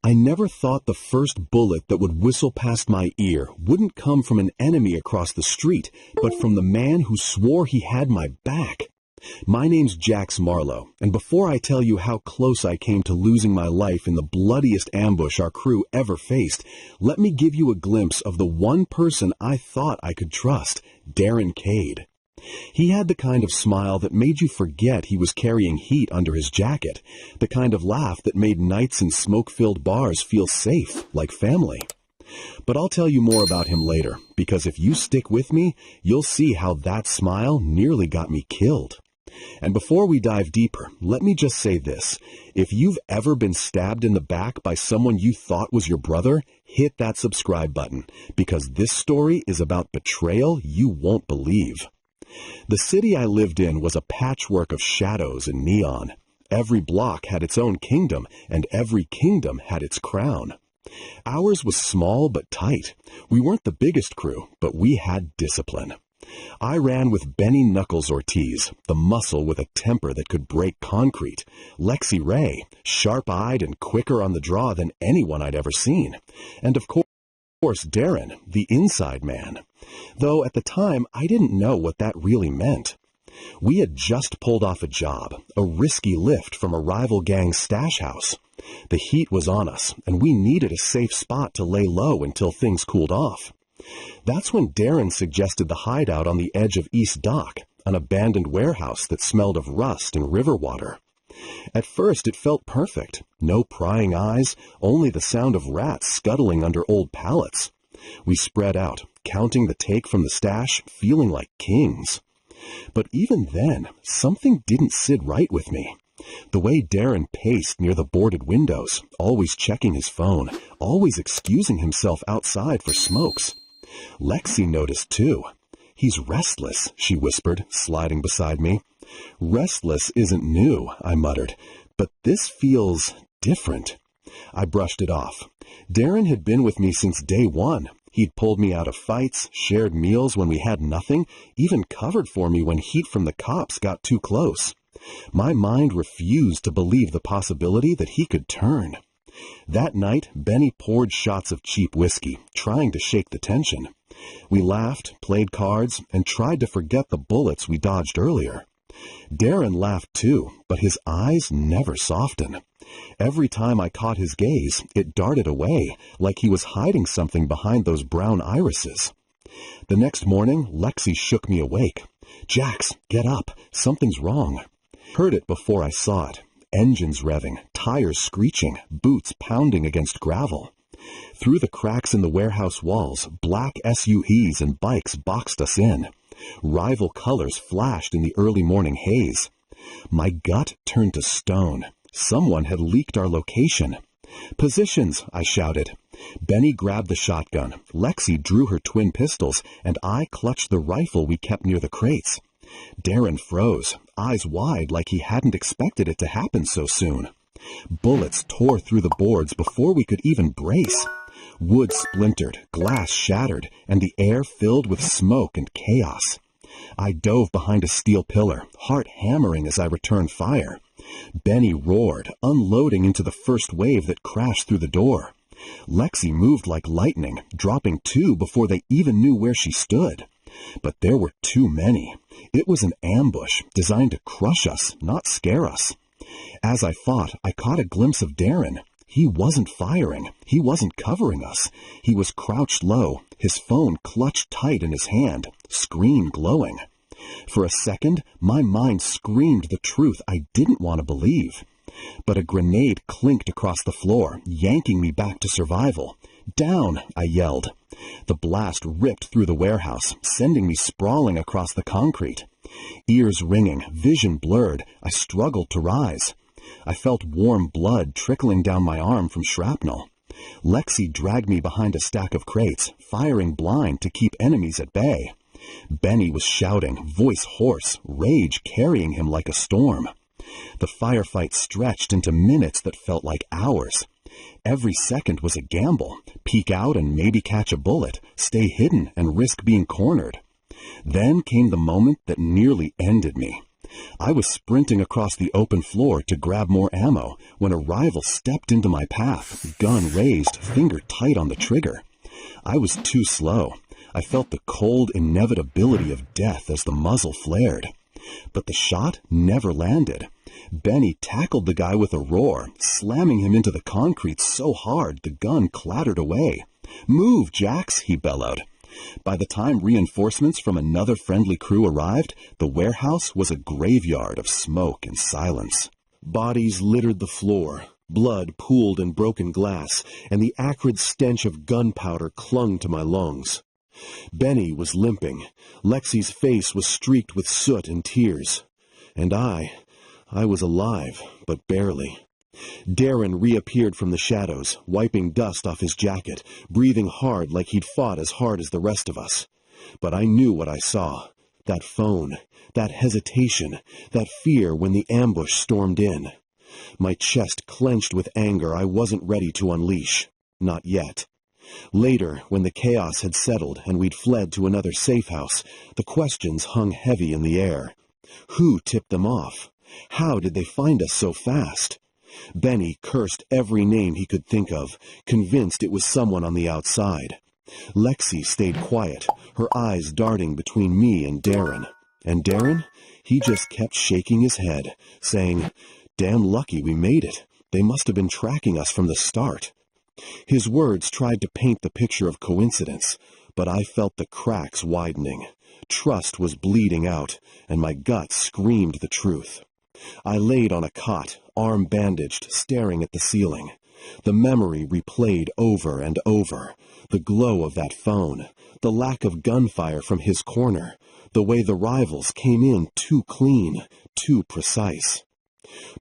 I never thought the first bullet that would whistle past my ear wouldn't come from an enemy across the street, but from the man who swore he had my back. My name's Jax Marlowe, and before I tell you how close I came to losing my life in the bloodiest ambush our crew ever faced, let me give you a glimpse of the one person I thought I could trust, Darren Cade. He had the kind of smile that made you forget he was carrying heat under his jacket, the kind of laugh that made nights in smoke-filled bars feel safe, like family. But I'll tell you more about him later, because if you stick with me, you'll see how that smile nearly got me killed. And before we dive deeper, let me just say this. If you've ever been stabbed in the back by someone you thought was your brother, hit that subscribe button, because this story is about betrayal you won't believe. The city I lived in was a patchwork of shadows and neon. Every block had its own kingdom, and every kingdom had its crown. Ours was small but tight. We weren't the biggest crew, but we had discipline. I ran with Benny Knuckles Ortiz, the muscle with a temper that could break concrete, Lexi Ray, sharp-eyed and quicker on the draw than anyone I'd ever seen, and of course Darren, the inside man. Though at the time I didn't know what that really meant. We had just pulled off a job, a risky lift from a rival gang's stash house. The heat was on us, and we needed a safe spot to lay low until things cooled off. That's when Darren suggested the hideout on the edge of East Dock, an abandoned warehouse that smelled of rust and river water. At first it felt perfect. No prying eyes, only the sound of rats scuttling under old pallets. We spread out, counting the take from the stash, feeling like kings. But even then, something didn't sit right with me. The way Darren paced near the boarded windows, always checking his phone, always excusing himself outside for smokes. Lexi noticed too. "He's restless," she whispered, sliding beside me. "Restless isn't new," I muttered, "but this feels different." I brushed it off. Darren had been with me since day one. He'd pulled me out of fights, shared meals when we had nothing, even covered for me when heat from the cops got too close. My mind refused to believe the possibility that he could turn. That night, Benny poured shots of cheap whiskey, trying to shake the tension. We laughed, played cards, and tried to forget the bullets we dodged earlier. Darren laughed too, but his eyes never softened. Every time I caught his gaze, it darted away, like he was hiding something behind those brown irises. The next morning, Lexi shook me awake. "Jax, get up. Something's wrong." Heard it before I saw it. Engines revving, tires screeching, boots pounding against gravel. Through the cracks in the warehouse walls, black SUVs and bikes boxed us in. Rival colors flashed in the early morning haze. My gut turned to stone. Someone had leaked our location. "Positions," I shouted. Benny grabbed the shotgun. Lexi drew her twin pistols, and I clutched the rifle we kept near the crates. Darren froze, eyes wide like he hadn't expected it to happen so soon. Bullets tore through the boards before we could even brace. Wood splintered, glass shattered, and the air filled with smoke and chaos. I dove behind a steel pillar, heart hammering as I returned fire. Benny roared, unloading into the first wave that crashed through the door. Lexi moved like lightning, dropping two before they even knew where she stood. But there were too many. It was an ambush designed to crush us, not scare us. As I fought, I caught a glimpse of Darren. He wasn't firing. He wasn't covering us. He was crouched low, his phone clutched tight in his hand, screen glowing. For a second, my mind screamed the truth I didn't want to believe. But a grenade clinked across the floor, yanking me back to survival. "Down!" I yelled. The blast ripped through the warehouse, sending me sprawling across the concrete. Ears ringing, vision blurred, I struggled to rise. I felt warm blood trickling down my arm from shrapnel. Lexi dragged me behind a stack of crates, firing blind to keep enemies at bay. Benny was shouting, voice hoarse, rage carrying him like a storm. The firefight stretched into minutes that felt like hours. Every second was a gamble. Peek out and maybe catch a bullet, stay hidden and risk being cornered. Then came the moment that nearly ended me. I was sprinting across the open floor to grab more ammo when a rival stepped into my path, gun raised, finger tight on the trigger. I was too slow. I felt the cold inevitability of death as the muzzle flared. But the shot never landed. Benny tackled the guy with a roar, slamming him into the concrete so hard the gun clattered away. "Move, Jax," he bellowed. By the time reinforcements from another friendly crew arrived, the warehouse was a graveyard of smoke and silence. Bodies littered the floor, blood pooled in broken glass, and the acrid stench of gunpowder clung to my lungs. Benny was limping. Lexi's face was streaked with soot and tears. And I was alive, but barely. Darren reappeared from the shadows, wiping dust off his jacket, breathing hard like he'd fought as hard as the rest of us. But I knew what I saw. That phone, that hesitation, that fear when the ambush stormed in. My chest clenched with anger I wasn't ready to unleash. Not yet. Later, when the chaos had settled and we'd fled to another safe house, the questions hung heavy in the air. Who tipped them off? How did they find us so fast? Benny cursed every name he could think of, convinced it was someone on the outside. Lexi stayed quiet, her eyes darting between me and Darren. And Darren? He just kept shaking his head, saying, "Damn lucky we made it. They must have been tracking us from the start." His words tried to paint the picture of coincidence, but I felt the cracks widening. Trust was bleeding out, and my gut screamed the truth. I laid on a cot, arm bandaged, staring at the ceiling. The memory replayed over and over. The glow of that phone, the lack of gunfire from his corner, the way the rivals came in too clean, too precise.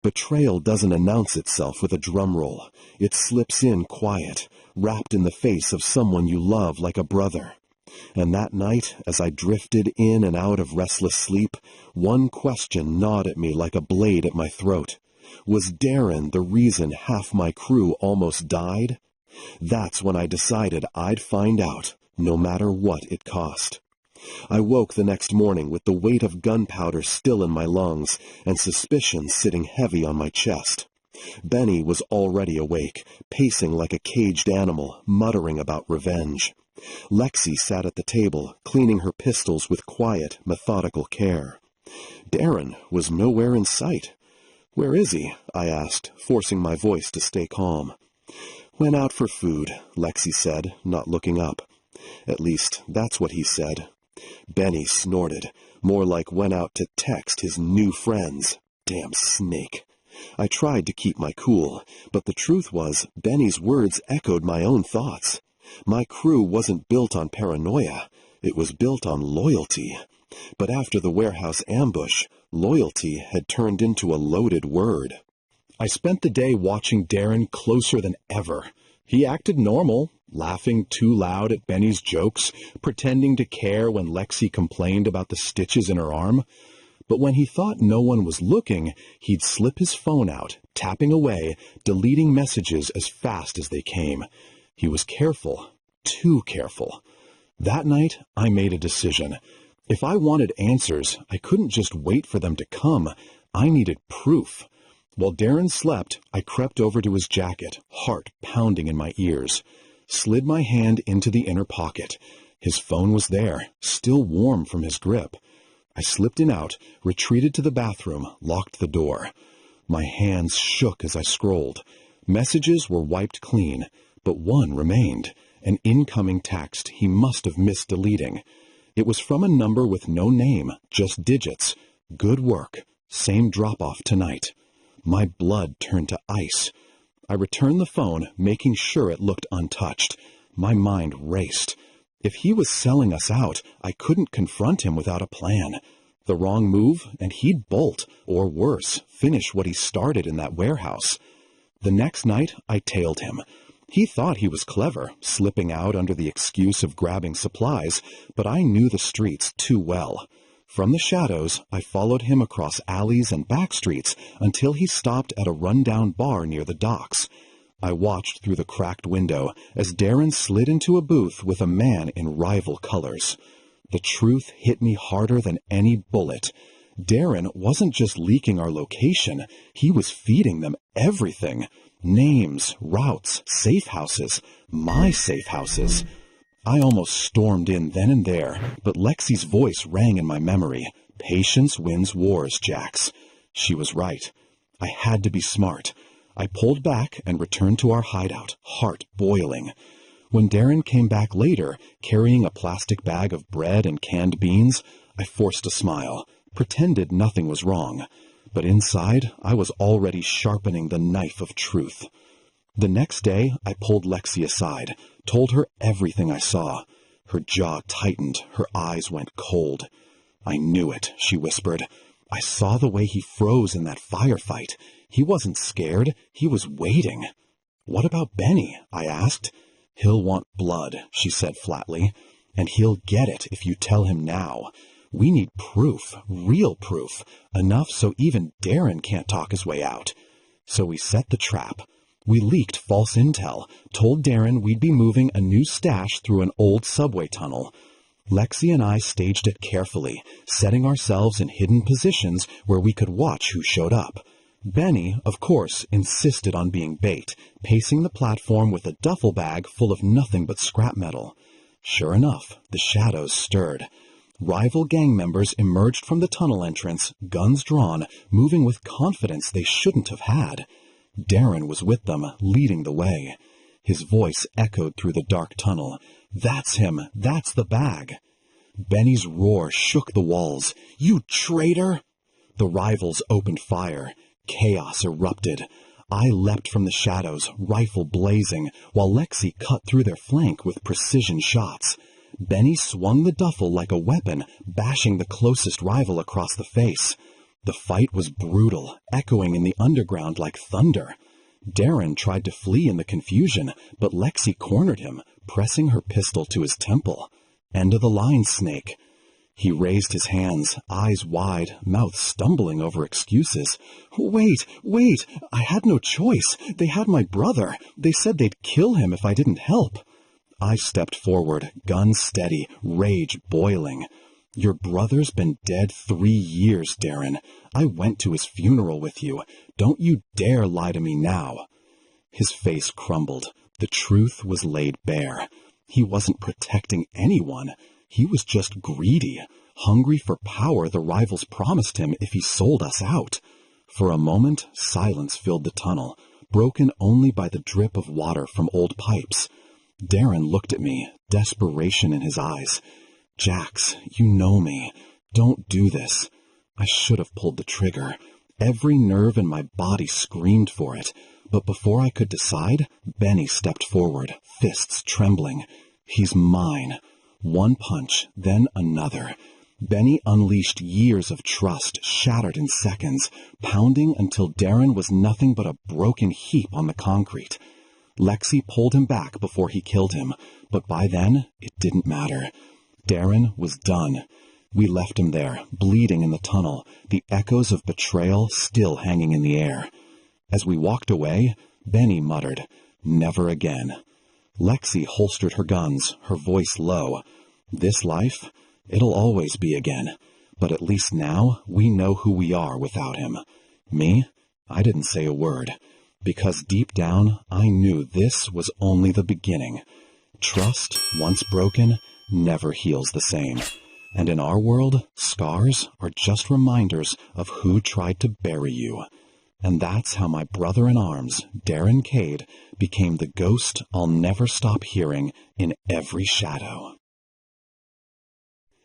Betrayal doesn't announce itself with a drum roll. It slips in quiet, wrapped in the face of someone you love like a brother. And that night, as I drifted in and out of restless sleep, one question gnawed at me like a blade at my throat. Was Darren the reason half my crew almost died? That's when I decided I'd find out, no matter what it cost. I woke the next morning with the weight of gunpowder still in my lungs and suspicion sitting heavy on my chest. Benny was already awake, pacing like a caged animal, muttering about revenge. Lexi sat at the table, cleaning her pistols with quiet, methodical care. Darren was nowhere in sight. "Where is he?" I asked, forcing my voice to stay calm. "Went out for food," Lexi said, not looking up. At least, that's what he said. Benny snorted, more like went out to text his new friends. Damn snake. I tried to keep my cool, but the truth was, Benny's words echoed my own thoughts. My crew wasn't built on paranoia. It was built on loyalty. But after the warehouse ambush, loyalty had turned into a loaded word. I spent the day watching Darren closer than ever. He acted normal, laughing too loud at Benny's jokes, pretending to care when Lexi complained about the stitches in her arm. But when he thought no one was looking, he'd slip his phone out, tapping away, deleting messages as fast as they came. He was careful, too careful. That night, I made a decision. If I wanted answers, I couldn't just wait for them to come. I needed proof. While Darren slept, I crept over to his jacket, heart pounding in my ears. Slid my hand into the inner pocket. His phone was there, still warm from his grip. I slipped in out, retreated to the bathroom, locked the door. My hands shook as I scrolled. Messages were wiped clean, but one remained, an incoming text he must have missed deleting. It was from a number with no name, just digits. Good work. Same drop-off tonight. My blood turned to ice. I returned the phone, making sure it looked untouched. My mind raced. If he was selling us out, I couldn't confront him without a plan. The wrong move, and he'd bolt, or worse, finish what he started in that warehouse. The next night, I tailed him. He thought he was clever, slipping out under the excuse of grabbing supplies, but I knew the streets too well. From the shadows, I followed him across alleys and back streets until he stopped at a rundown bar near the docks. I watched through the cracked window as Darren slid into a booth with a man in rival colors. The truth hit me harder than any bullet. Darren wasn't just leaking our location, he was feeding them everything. Names, routes, safe houses, my safe houses. I almost stormed in then and there, but Lexi's voice rang in my memory. Patience wins wars, Jax. She was right. I had to be smart. I pulled back and returned to our hideout, heart boiling. When Darren came back later, carrying a plastic bag of bread and canned beans, I forced a smile, pretended nothing was wrong. But inside, I was already sharpening the knife of truth. The next day, I pulled Lexi aside, told her everything I saw. Her jaw tightened, her eyes went cold. I knew it, she whispered. I saw the way he froze in that firefight. He wasn't scared, he was waiting. What about Benny? I asked. He'll want blood, she said flatly, and he'll get it if you tell him now. We need proof, real proof, enough so even Darren can't talk his way out. So we set the trap. We leaked false intel, told Darren we'd be moving a new stash through an old subway tunnel. Lexi and I staged it carefully, setting ourselves in hidden positions where we could watch who showed up. Benny, of course, insisted on being bait, pacing the platform with a duffel bag full of nothing but scrap metal. Sure enough, the shadows stirred. Rival gang members emerged from the tunnel entrance, guns drawn, moving with confidence they shouldn't have had. Darren was with them, leading the way. His voice echoed through the dark tunnel. That's him! That's the bag! Benny's roar shook the walls. You traitor! The rivals opened fire. Chaos erupted. I leapt from the shadows, rifle blazing, while Lexi cut through their flank with precision shots. Benny swung the duffel like a weapon, bashing the closest rival across the face. The fight was brutal, echoing in the underground like thunder. Darren tried to flee in the confusion, but Lexi cornered him, pressing her pistol to his temple. End of the line, Snake. He raised his hands, eyes wide, mouth stumbling over excuses. Wait, I had no choice. They had my brother. They said they'd kill him if I didn't help. I stepped forward, gun steady, rage boiling. Your brother's been dead 3 years, Darren. I went to his funeral with you. Don't you dare lie to me now. His face crumbled. The truth was laid bare. He wasn't protecting anyone. He was just greedy, hungry for power the rivals promised him if he sold us out. For a moment, silence filled the tunnel, broken only by the drip of water from old pipes. Darren looked at me, desperation in his eyes. Jax, you know me. Don't do this. I should have pulled the trigger. Every nerve in my body screamed for it. But before I could decide, Benny stepped forward, fists trembling. He's mine. One punch, then another. Benny unleashed years of trust, shattered in seconds, pounding until Darren was nothing but a broken heap on the concrete. Lexi pulled him back before he killed him, but by then, it didn't matter. Darren was done. We left him there, bleeding in the tunnel, the echoes of betrayal still hanging in the air. As we walked away, Benny muttered, "Never again." Lexi holstered her guns, her voice low. This life, it'll always be again. But at least now, we know who we are without him. Me? I didn't say a word. Because deep down, I knew this was only the beginning. Trust, once broken, never heals the same. And in our world, scars are just reminders of who tried to bury you. And that's how my brother in arms, Darren Cade, became the ghost I'll never stop hearing in every shadow.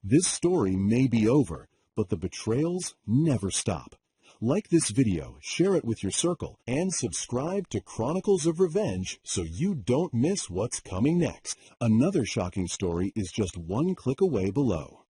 This story may be over, but the betrayals never stop. Like this video, share it with your circle, and subscribe to Chronicles of Revenge so you don't miss what's coming next. Another shocking story is just one click away below.